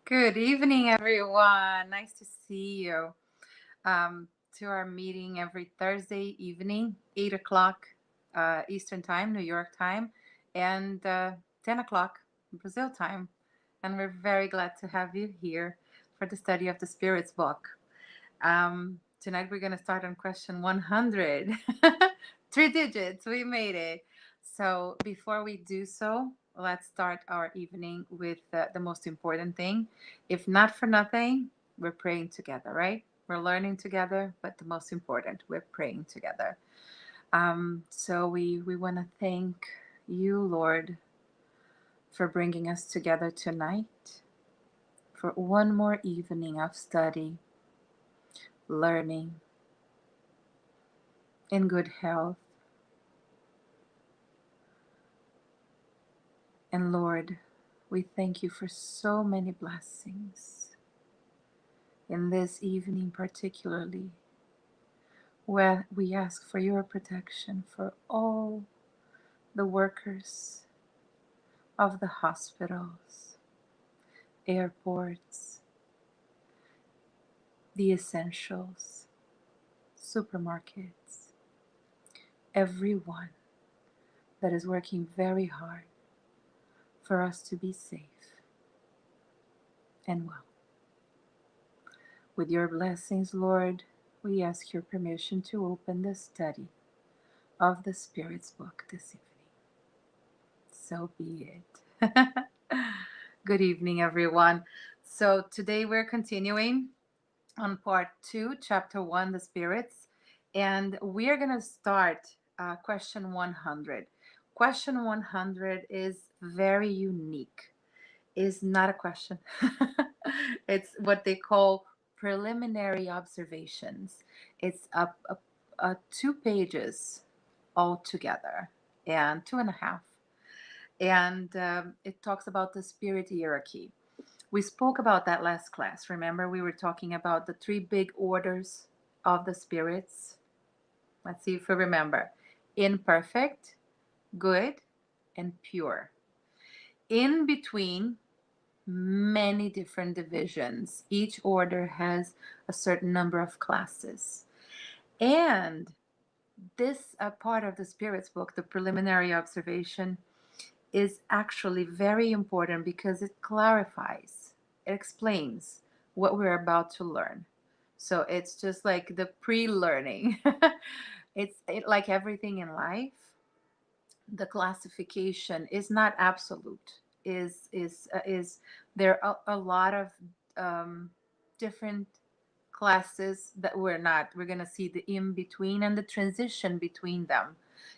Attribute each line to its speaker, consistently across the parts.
Speaker 1: Good evening, everyone. Nice to see you. To our meeting every Thursday evening, 8 o'clock Eastern Time, New York time, and 10 o'clock Brazil time. And we're very glad to have you here for the study of the Spirits book. Tonight we're going to start on question 100. Three digits, we made it. So before we do so, let's start our evening with the most important thing. If not for nothing, we're praying together, right? We're learning together, but the most important, we're praying together. So we want to thank you, Lord, for bringing us together tonight for one more evening of study, learning, in good health. And Lord, we thank you for so many blessings in this evening, particularly, where we ask for your protection for all the workers of the hospitals, airports, the essentials, supermarkets, everyone that is working very hard for us to be safe and well. With your blessings, Lord, we ask your permission to open the study of the Spirit's book this evening. So be it. Good evening, everyone. So today we're continuing on part 2, chapter 1, the Spirits, and we are going to start question 100. Question 100 is very unique. Is not a question. It's what they call preliminary observations. It's a 2 pages altogether, and 2.5. And it talks about the spirit hierarchy. We spoke about that last class. Remember, we were talking about the 3 big orders of the spirits. Let's see if we remember: imperfect, good, and pure. In between, many different divisions. Each order has a certain number of classes. And this part of the Spirits book, the preliminary observation, is actually very important because it clarifies, it explains what we're about to learn. So it's just like the pre-learning. Like everything in life, the classification is not absolute. Is there are a lot of different classes that we're going to see the in between, and the transition between them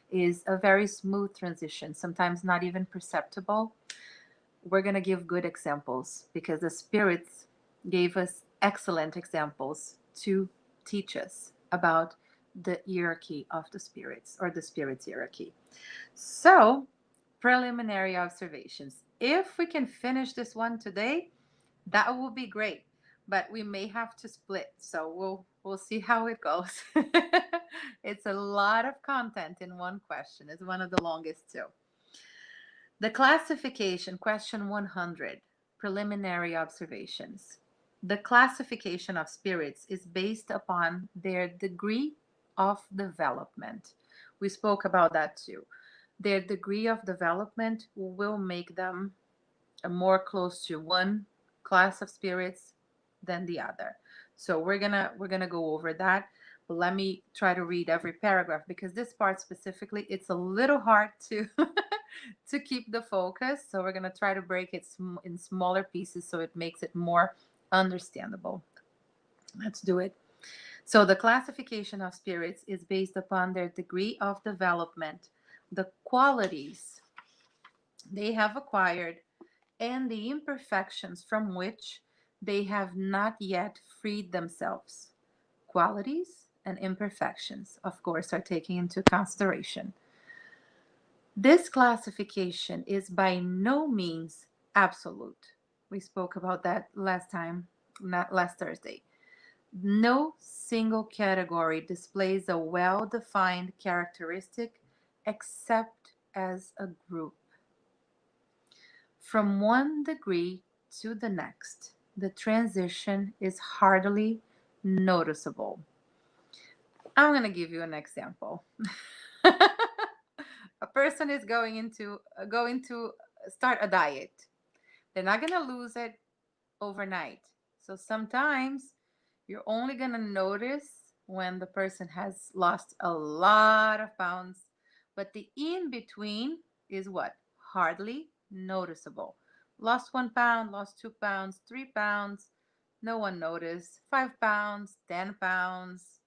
Speaker 1: is a very smooth transition, sometimes not even perceptible. We're going to give good examples because the spirits gave us excellent examples to teach us about the hierarchy of the spirits, or the spirits hierarchy. So, preliminary observations. If we can finish this one today, that will be great. But we may have to split, so we'll see how it goes. It's a lot of content in one question. It's one of the longest too. The classification, question 100, preliminary observations. The classification of spirits is based upon their degree of development. We spoke about that too. Their degree of development will make them more close to one class of spirits than the other. So we're gonna go over that. But let me try to read every paragraph, because this part specifically, it's a little hard to to keep the focus. So we're gonna try to break it in smaller pieces so it makes it more understandable. Let's do it. So the classification of spirits is based upon their degree of development, the qualities they have acquired, and the imperfections from which they have not yet freed themselves. Qualities and imperfections, of course, are taken into consideration. This classification is by no means absolute. We spoke about that last time, not last Thursday. No single category displays a well defined characteristic except as a group. From one degree to the next, the transition is hardly noticeable. I'm going to give you an example. A person is going to start a diet. They're not going to lose it overnight. So sometimes you're only going to notice when the person has lost a lot of pounds, but the in between is what? Hardly noticeable. Lost 1 pound, lost 2 pounds, 3 pounds, no one noticed. 5 pounds, 10 pounds,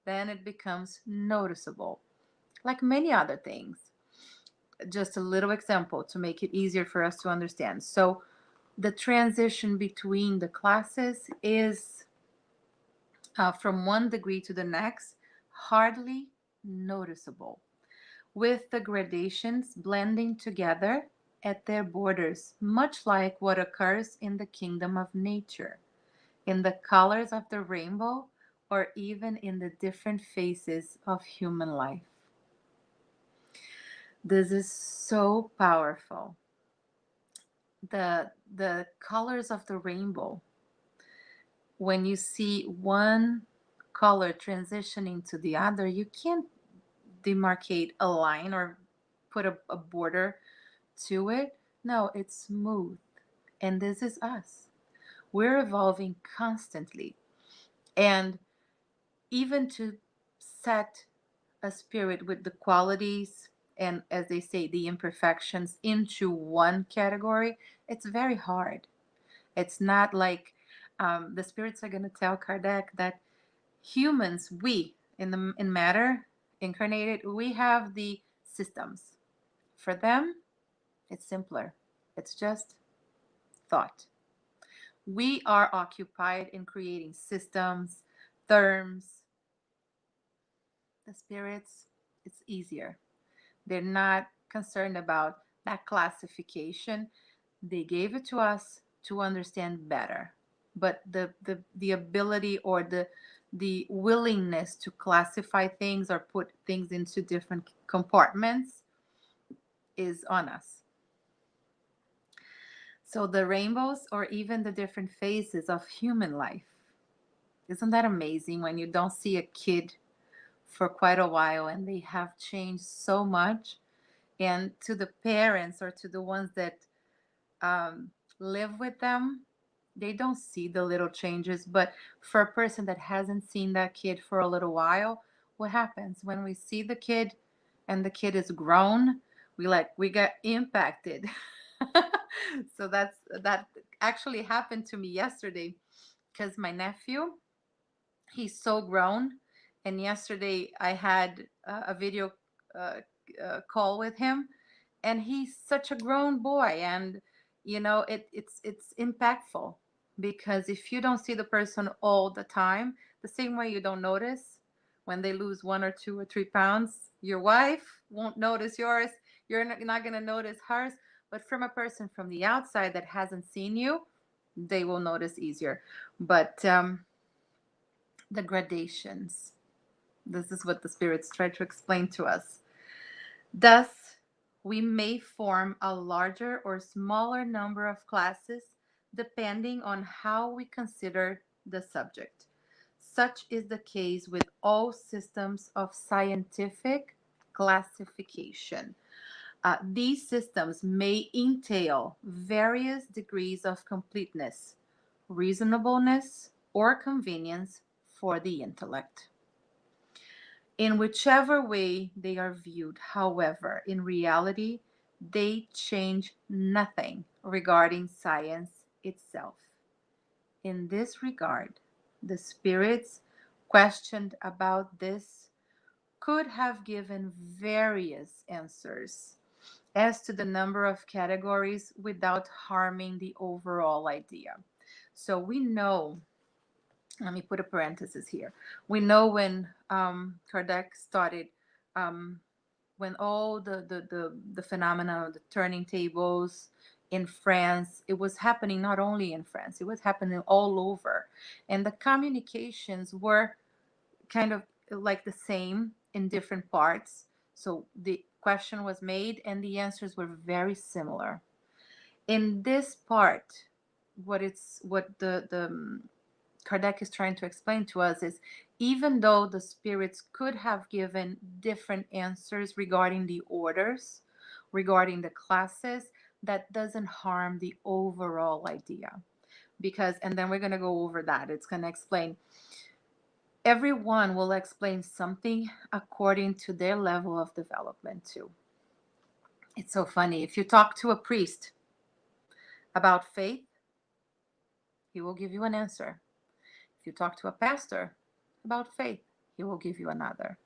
Speaker 1: then it becomes noticeable. Like many other things. Just a little example to make it easier for us to understand. So, the transition between the classes is from one degree to the next, hardly noticeable, with the gradations blending together at their borders, much like what occurs in the kingdom of nature, in the colors of the rainbow, or even in the different phases of human life. This is so powerful. The colors of the rainbow, when you see one color transitioning to the other, you can't demarcate a line or put a border to it. No, it's smooth. And this is us. We're evolving constantly. And even to set a spirit with the qualities and, as they say, the imperfections into one category, it's very hard. It's not like the spirits are going to tell Kardec that humans, we in matter, incarnated, we have the systems. For them, it's simpler. It's just thought. We are occupied in creating systems, terms. The spirits, it's easier. They're not concerned about that classification. They gave it to us to understand better. But the ability or the willingness to classify things or put things into different compartments is on us. So the rainbows or even the different phases of human life. Isn't that amazing when you don't see a kid for quite a while and they have changed so much? And to the parents or to the ones that um, live with them, they don't see the little changes. But for a person that hasn't seen that kid for a little while, what happens when we see the kid and the kid is grown? We get impacted. So that actually happened to me yesterday because my nephew, he's so grown, and yesterday I had a video uh, call with him, and he's such a grown boy, and it's impactful, because if you don't see the person all the time, the same way you don't notice when they lose 1 or 2 or 3 pounds, your wife won't notice yours, you're not going to notice hers, but from a person from the outside that hasn't seen you, they will notice easier. But the gradations, this is what the spirits try to explain to us. Thus, we may form a larger or smaller number of classes depending on how we consider the subject. Such is the case with all systems of scientific classification. These systems may entail various degrees of completeness, reasonableness, or convenience for the intellect. In whichever way they are viewed, however, in reality, they change nothing regarding science itself. In this regard, the spirits questioned about this could have given various answers as to the number of categories without harming the overall idea. So we know, let me put a parenthesis here. We know when Kardec started, um, when all the phenomena of the turning tables in France, it was happening not only in France, it was happening all over. And the communications were kind of like the same in different parts. So the question was made and the answers were very similar. In this part, what the Kardec is trying to explain to us is, even though the spirits could have given different answers regarding the orders, regarding the classes, that doesn't harm the overall idea. Because, and then we're going to go over that. It's going to explain, everyone will explain something according to their level of development too. It's so funny. If you talk to a priest about faith, he will give you an answer. If you talk to a pastor about faith, he will give you another.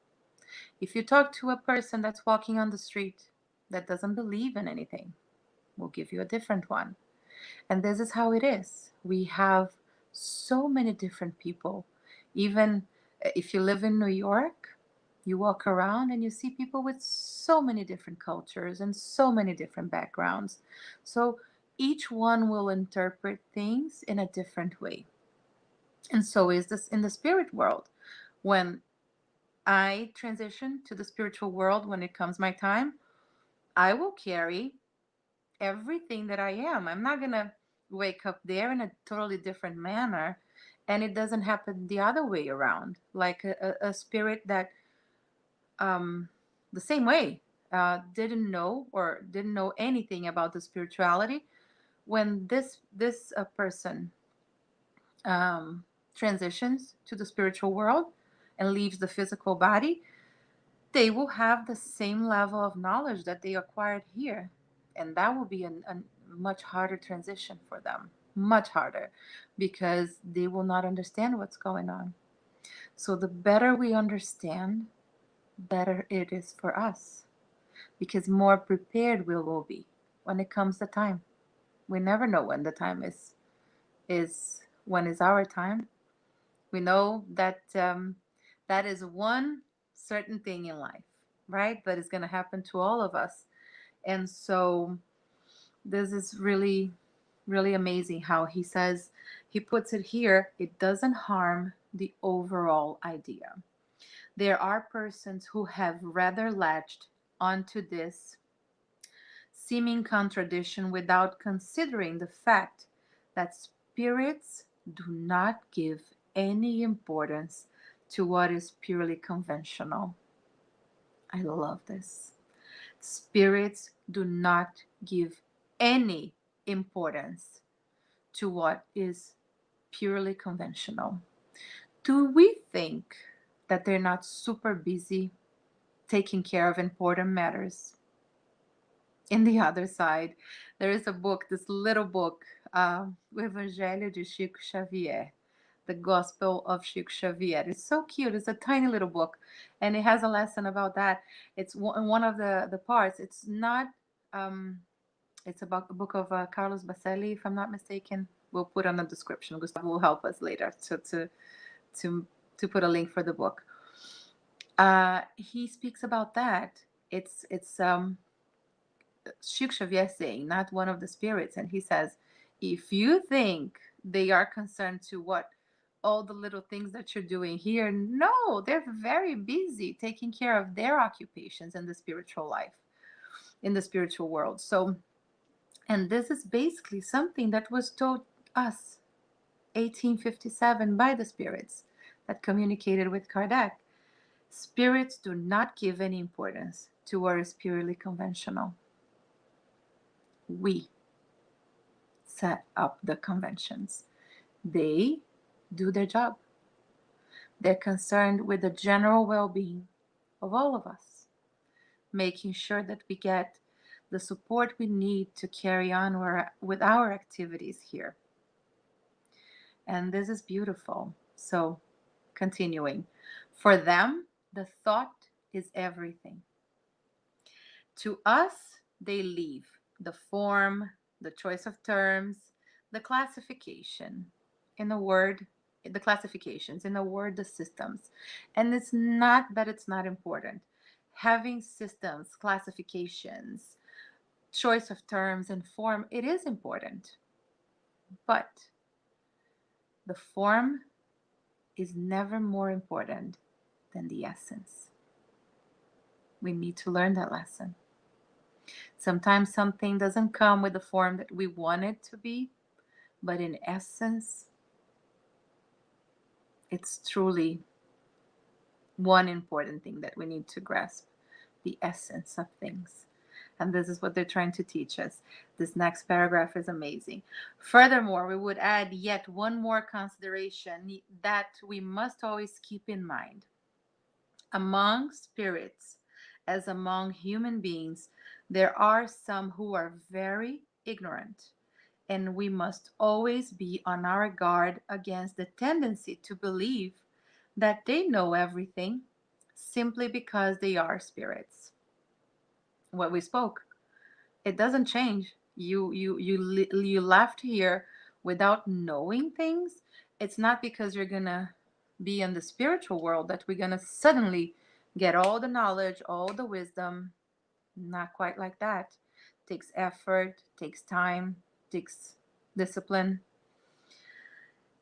Speaker 1: If you talk to a person that's walking on the street that doesn't believe in anything, we'll give you a different one. And this is how it is. We have so many different people. Even if you live in New York, you walk around and you see people with so many different cultures and so many different backgrounds. So each one will interpret things in a different way. And so is this in the spirit world. When I transition to the spiritual world, when it comes my time, I will carry everything that I am. I'm not going to wake up there in a totally different manner. And it doesn't happen the other way around. Like a spirit that, the same way, didn't know anything about the spirituality. When this person transitions to the spiritual world and leaves the physical body, they will have the same level of knowledge that they acquired here. And that will be a much harder transition for them, much harder, because they will not understand what's going on. So the better we understand, better it is for us, because more prepared we will be when it comes to time. We never know when the time is when is our time. We know that that is one certain thing in life, right? That is going to happen to all of us. And so this is really, really amazing how he puts it here. It doesn't harm the overall idea. There are persons who have rather latched onto this seeming contradiction without considering the fact that spirits do not give any importance to what is purely conventional. I love this. Spirits do not give any importance to what is purely conventional. Do we think that they're not super busy taking care of important matters? In the other side, there is a book, this little book, O Evangelho de Chico Xavier, the Gospel of Chico Xavier. It's so cute. It's a tiny little book, and it has a lesson about that. It's one of the parts. It's not. It's about the book of Carlos Bacelli, if I'm not mistaken. We'll put on the description. Gustavo will help us later to to put a link for the book. He speaks about that. It's Chico Xavier saying, not one of the spirits, and he says, if you think they are concerned to what all the little things that you're doing here, no, they're very busy taking care of their occupations in the spiritual life, in the spiritual world. So, and this is basically something that was told us 1857 by the spirits that communicated with Kardec. Spirits do not give any importance to what is purely conventional. We set up the conventions. They do their job. They're concerned with the general well-being of all of us, making sure that we get the support we need to carry on with our activities here. And this is beautiful. So, continuing. For them, the thought is everything. To us, they leave the form, the choice of terms, the classification, in a word, the classifications, in a word, the systems. And it's not that it's not important. Having systems, classifications, choice of terms, and form, it is important. But the form is never more important than the essence. We need to learn that lesson. Sometimes something doesn't come with the form that we want it to be, But in essence, it's truly one important thing that we need to grasp: the essence of things. And this is what they're trying to teach us. This next paragraph is amazing. Furthermore, we would add yet one more consideration that we must always keep in mind. Among spirits, as among human beings, there are some who are very ignorant, and we must always be on our guard against the tendency to believe that they know everything simply because they are spirits. What we spoke, it doesn't change. You left here without knowing things. It's not because you're gonna be in the spiritual world that we're gonna suddenly get all the knowledge, all the wisdom. Not quite like that. Takes effort, takes time, takes discipline.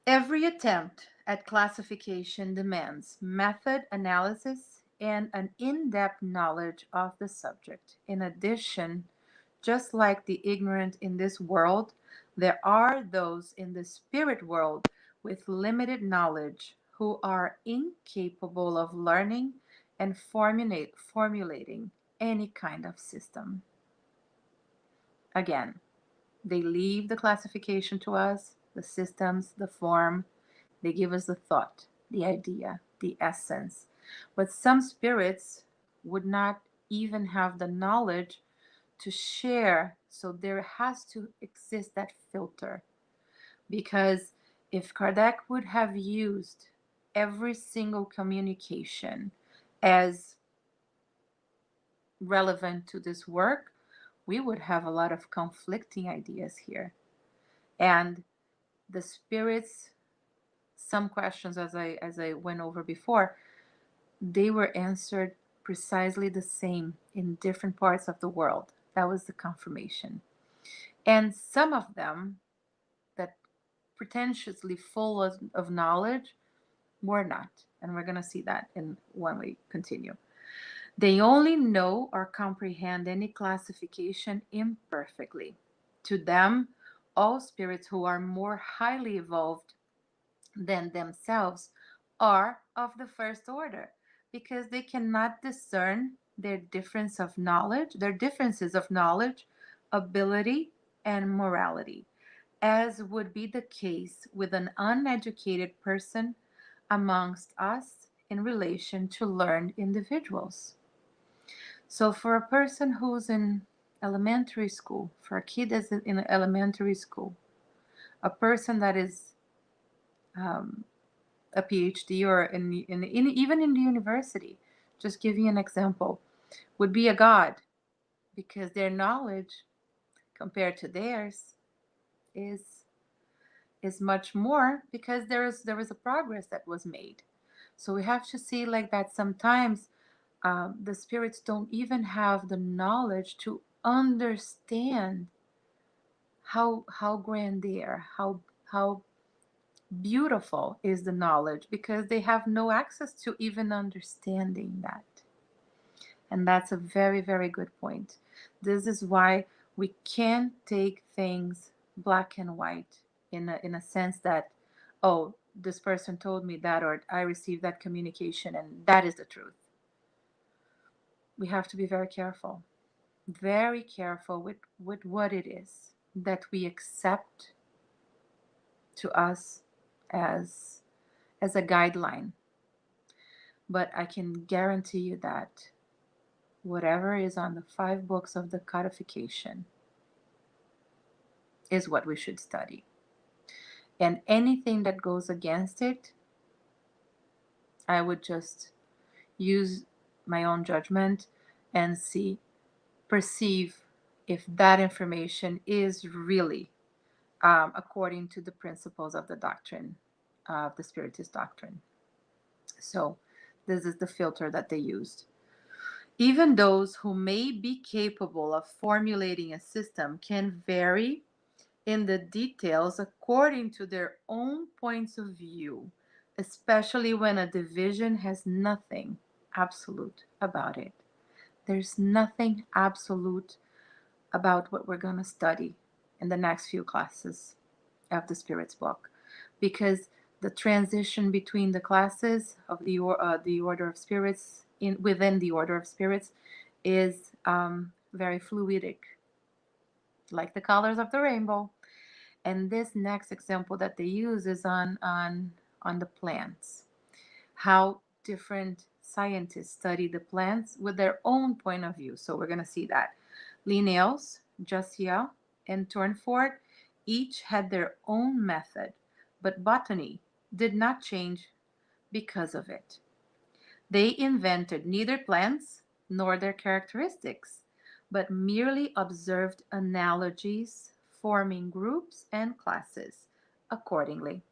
Speaker 1: Every attempt at classification demands method analysis and an in-depth knowledge of the subject. In addition, just like the ignorant in this world, there are those in the spirit world with limited knowledge who are incapable of learning and formulating any kind of system. Again, they leave the classification to us, the systems, the form. They give us the thought, the idea, the essence. But some spirits would not even have the knowledge to share. So there has to exist that filter. Because if Kardec would have used every single communication as relevant to this work, we would have a lot of conflicting ideas here. And the spirits, some questions, as I went over before, they were answered precisely the same in different parts of the world. That was the confirmation. And some of them that pretentiously full of knowledge were not. And we're going to see that when we continue. They only know or comprehend any classification imperfectly. To them, all spirits who are more highly evolved than themselves are of the first order, because they cannot discern their differences of knowledge, ability, and morality, as would be the case with an uneducated person amongst us in relation to learned individuals. So, for a person who's in elementary school, for a kid that's in elementary school, a person that is um, a PhD or even in the university, just giving an example, would be a god, because their knowledge compared to theirs is is much more, because there was a progress that was made. So we have to see like that sometimes the spirits don't even have the knowledge to understand how grand they are, how beautiful is the knowledge, because they have no access to even understanding that. And that's a very, very good point. This is why we can't take things black and white in a sense that, oh, this person told me that, or I received that communication and that is the truth. We have to be very careful with what it is that we accept to us as as a guideline. But I can guarantee you that whatever is on the 5 books of the codification is what we should study. And anything that goes against it, I would just use my own judgment and perceive if that information is really according to the principles of the doctrine, of the Spiritist doctrine. So this is the filter that they used. Even those who may be capable of formulating a system can vary in the details according to their own points of view, especially when a division has nothing absolute about it. There's nothing absolute about what we're going to study in the next few classes. of the Spirits book, because the transition between the classes of the Order of Spirits within the Order of Spirits is very fluidic, like the colors of the rainbow. And this next example that they use is on the plants, how different scientists study the plants with their own point of view. So we're going to see that Linnaeus, Jussieu, and Tournefort each had their own method, but botany did not change because of it. They invented neither plants nor their characteristics, but merely observed analogies, forming groups and classes accordingly.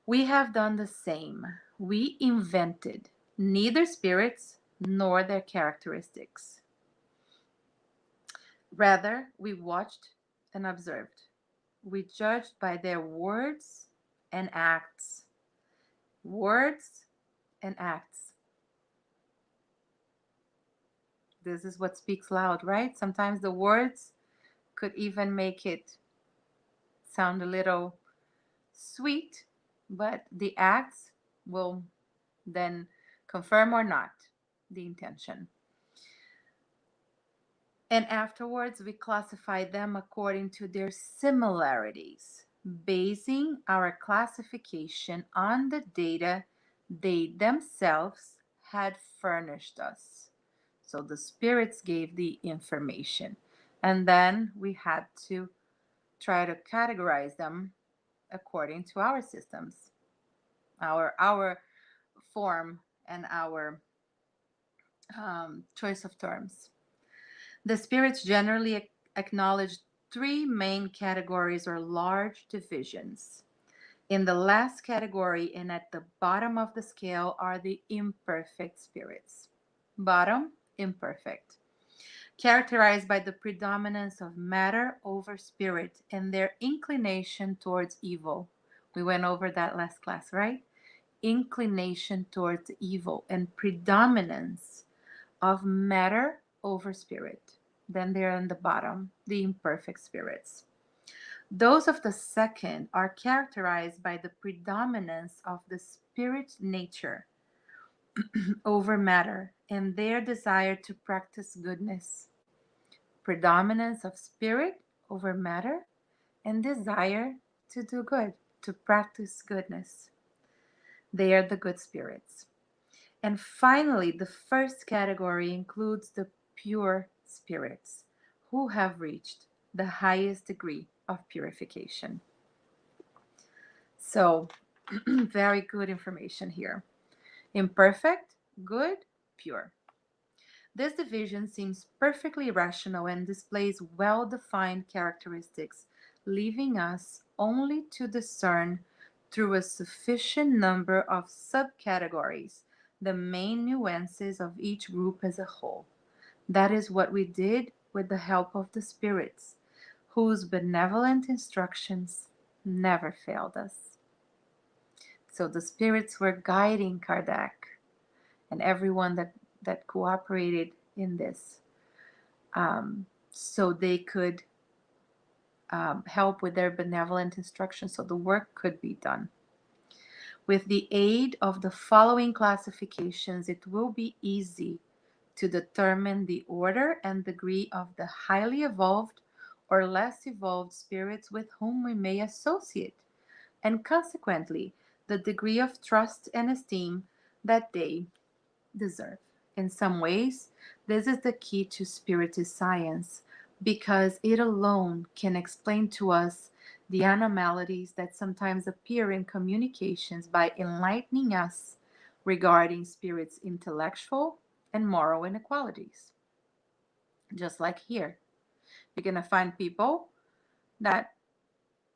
Speaker 1: We have done the same. We invented neither spirits nor their characteristics. Rather, we watched and observed. We judged by their words and acts. Words and acts. This is what speaks loud, right? Sometimes the words could even make it sound a little sweet, but the acts will then confirm or not the intention. And afterwards, we classify them according to their similarities, basing our classification on the data they themselves had furnished us. So the spirits gave the information, and then we had to try to categorize them according to our systems, our form, and our choice of terms. The spirits generally acknowledge three main categories or large divisions. In the last category and at the bottom of the scale are the imperfect spirits. Bottom, imperfect. Characterized by the predominance of matter over spirit and their inclination towards evil. We went over that last class, right? Inclination towards evil and predominance of matter over spirit. Then they're in the bottom, the imperfect spirits. Those of the second are characterized by the predominance of the spirit nature over matter and their desire to practice goodness. Predominance of spirit over matter and desire to do good, to practice goodness. They are the good spirits. And finally, the first category includes the pure spirits who have reached the highest degree of purification. So, very good information here. Imperfect, good, pure. This division seems perfectly rational and displays well defined characteristics, leaving us only to discern through a sufficient number of subcategories the main nuances of each group as a whole. That is what we did with the help of the spirits, whose benevolent instructions never failed us. So the spirits were guiding Kardec and everyone that cooperated in this, so they could help with their benevolent instructions so the work could be done. With the aid of the following classifications, it will be easy to determine the order and degree of the highly evolved or less evolved spirits with whom we may associate, and consequently, the degree of trust and esteem that they deserve. In some ways, this is the key to Spiritist science because it alone can explain to us the anomalies that sometimes appear in communications by enlightening us regarding Spirit's intellectual and moral inequalities. Just like here, you're going to find people that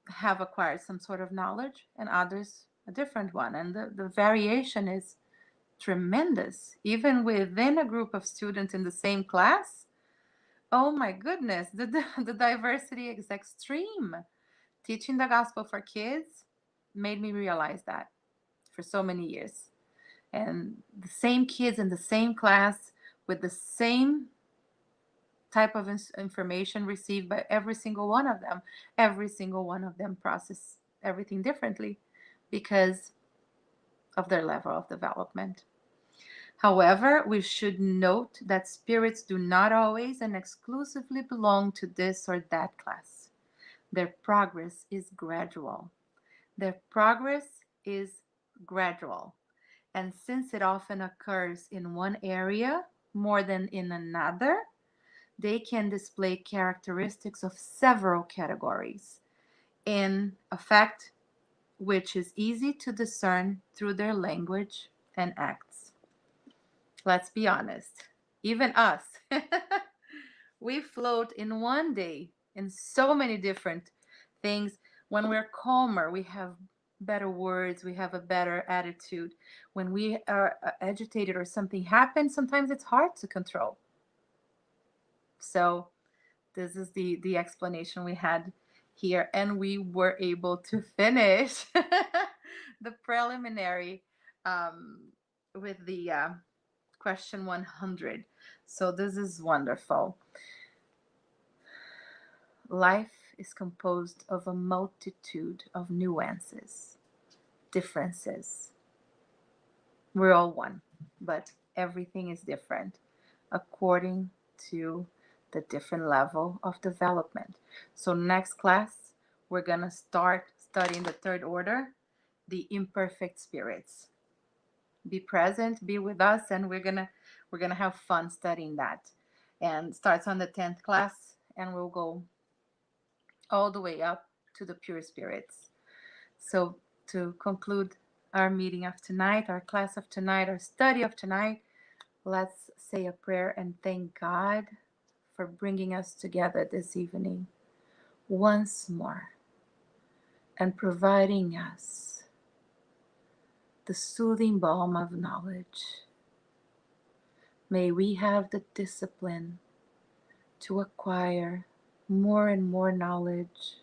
Speaker 1: have acquired some sort of knowledge and others a different one. And the variation is tremendous, even within a group of students in the same class. Oh my goodness, the diversity is extreme. Teaching the gospel for kids made me realize that for so many years. And the same kids in the same class with the same type of information received by every single one of them. Every single one of them process everything differently because of their level of development. However, we should note that spirits do not always and exclusively belong to this or that class. Their progress is gradual. Their progress is gradual. And since it often occurs in one area more than in another, they can display characteristics of several categories in effect, which is easy to discern through their language and acts. Let's be honest, even us, we float in one day in so many different things. When we're calmer, we have better words, we have a better attitude. When we are agitated or something happens, sometimes it's hard to control. So this is the explanation we had here, and we were able to finish the preliminary with the question 100. So this is wonderful. Life is composed of a multitude of nuances, differences. We're all one, but everything is different according to the different level of development. So next class, we're going to start studying the third order, the imperfect spirits. Be present, be with us, and we're going to have fun studying that. And starts on the 10th class, and we'll go all the way up to the pure spirits. So to conclude our meeting of tonight, our class of tonight, our study of tonight, let's say a prayer and thank God for bringing us together this evening once more and providing us the soothing balm of knowledge. May we have the discipline to acquire more and more knowledge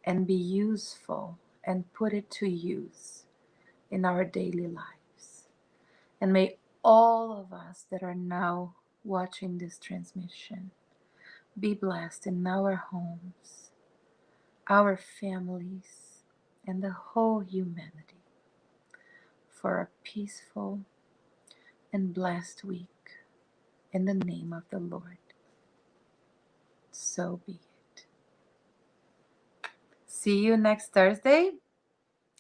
Speaker 1: and be useful and put it to use in our daily lives. And may all of us that are now watching this transmission be blessed in our homes, our families, and the whole humanity for a peaceful and blessed week in the name of the Lord. So be it. See you next Thursday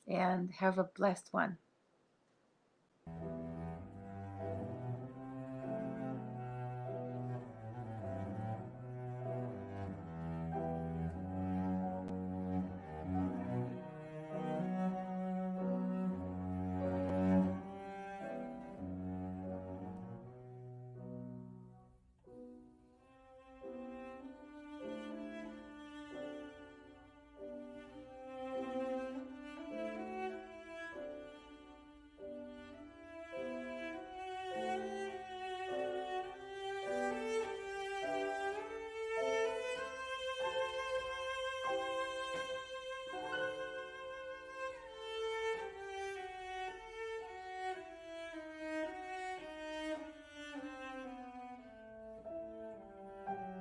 Speaker 1: and have a blessed one.